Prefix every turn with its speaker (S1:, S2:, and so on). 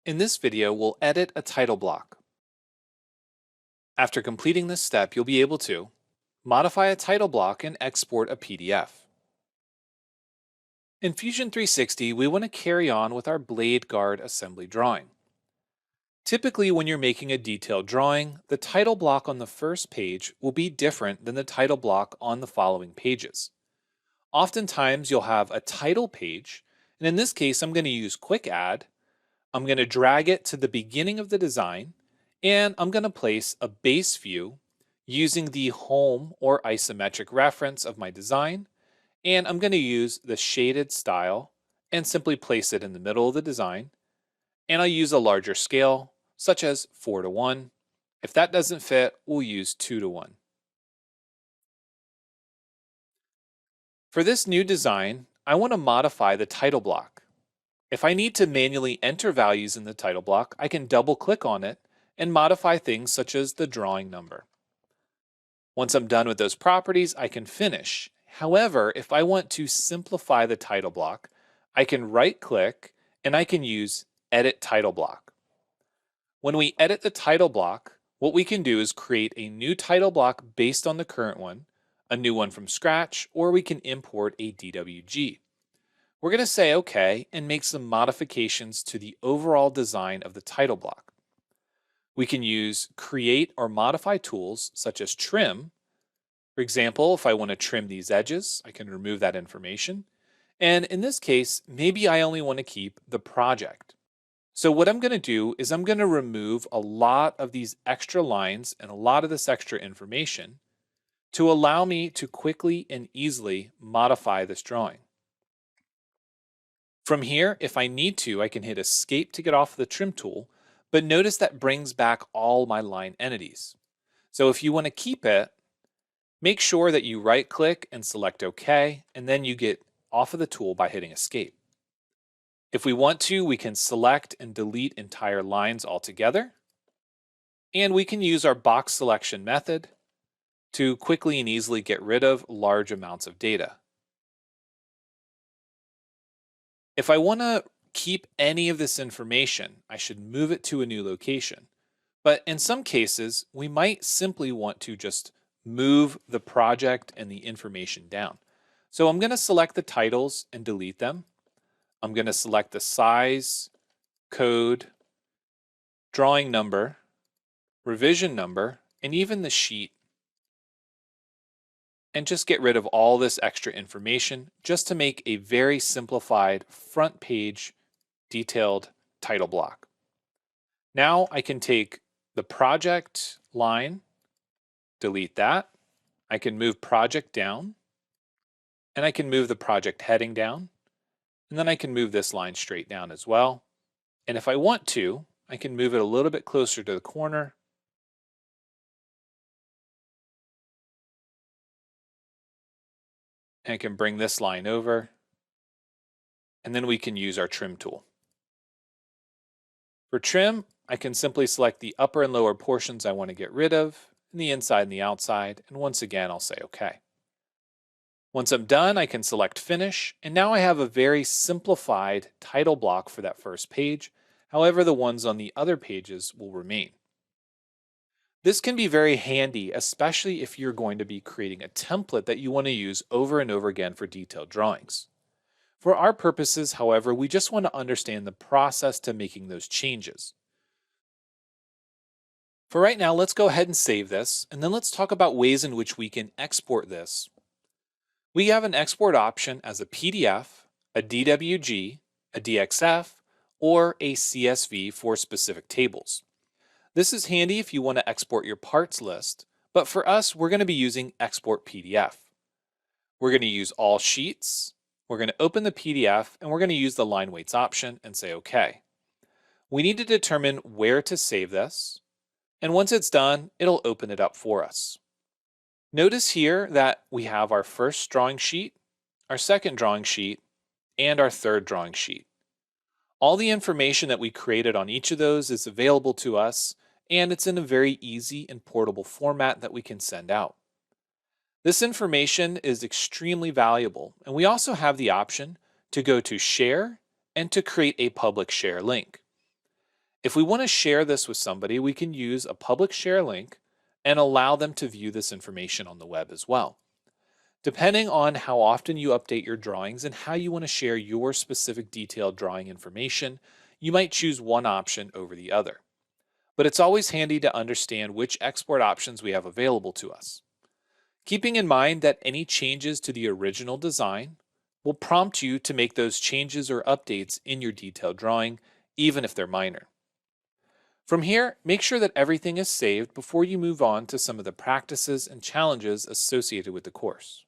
S1: In this video, we'll edit a title block. After completing this step, you'll be able to modify a title block and export a PDF. In Fusion 360, we want to carry on with our blade guard assembly drawing. Typically, when you're making a detailed drawing, the title block on the first page will be different than the title block on the following pages. Oftentimes, you'll have a title page, and in this case, I'm going to use Quick Add. I'm going to drag it to the beginning of the design, and I'm going to place a base view using the home or isometric reference of my design, and I'm going to use the shaded style and simply place it in the middle of the design, and I'll use a larger scale, such as 4:1. If that doesn't fit, we'll use 2:1. For this new design, I want to modify the title block. If I need to manually enter values in the title block, I can double click on it and modify things such as the drawing number. Once I'm done with those properties, I can finish. However, if I want to simplify the title block, I can right click and I can use Edit Title Block. When we edit the title block, what we can do is create a new title block based on the current one, a new one from scratch, or we can import a DWG. We're going to say OK and make some modifications to the overall design of the title block. We can use create or modify tools such as trim. For example, if I want to trim these edges, I can remove that information. And in this case, maybe I only want to keep the project. So what I'm going to do is I'm going to remove a lot of these extra lines and a lot of this extra information to allow me to quickly and easily modify this drawing. From here, if I need to, I can hit Escape to get off the trim tool, but notice that brings back all my line entities. So if you want to keep it, make sure that you right click and select OK, and then you get off of the tool by hitting Escape. If we want to, we can select and delete entire lines altogether. And we can use our box selection method to quickly and easily get rid of large amounts of data. If I want to keep any of this information, I should move it to a new location. But in some cases, we might simply want to just move the project and the information down. So I'm going to select the titles and delete them. I'm going to select the size, code, drawing number, revision number, and even the sheet, and just get rid of all this extra information just to make a very simplified front page detailed title block. Now I can take the project line, delete that. I can move project down, and I can move the project heading down, and then I can move this line straight down as well. And if I want to, I can move it a little bit closer to the corner. And I can bring this line over, and then we can use our trim tool. For trim, I can simply select the upper and lower portions I want to get rid of, and the inside and the outside, and once again I'll say OK. Once I'm done, I can select Finish, and now I have a very simplified title block for that first page. However, the ones on the other pages will remain. This can be very handy, especially if you're going to be creating a template that you want to use over and over again for detailed drawings. For our purposes, however, we just want to understand the process to making those changes. For right now, let's go ahead and save this, and then let's talk about ways in which we can export this. We have an export option as a PDF, a DWG, a DXF, or a CSV for specific tables. This is handy if you want to export your parts list, but for us, we're going to be using Export PDF. We're going to use all sheets, we're going to open the PDF, and we're going to use the line weights option and say OK. We need to determine where to save this, and once it's done, it'll open it up for us. Notice here that we have our first drawing sheet, our second drawing sheet, and our third drawing sheet. All the information that we created on each of those is available to us, and it's in a very easy and portable format that we can send out. This information is extremely valuable, and we also have the option to go to Share and to create a public share link. If we want to share this with somebody, we can use a public share link and allow them to view this information on the web as well. Depending on how often you update your drawings and how you want to share your specific detailed drawing information, you might choose one option over the other. But it's always handy to understand which export options we have available to us. Keeping in mind that any changes to the original design will prompt you to make those changes or updates in your detailed drawing, even if they're minor. From here, make sure that everything is saved before you move on to some of the practices and challenges associated with the course.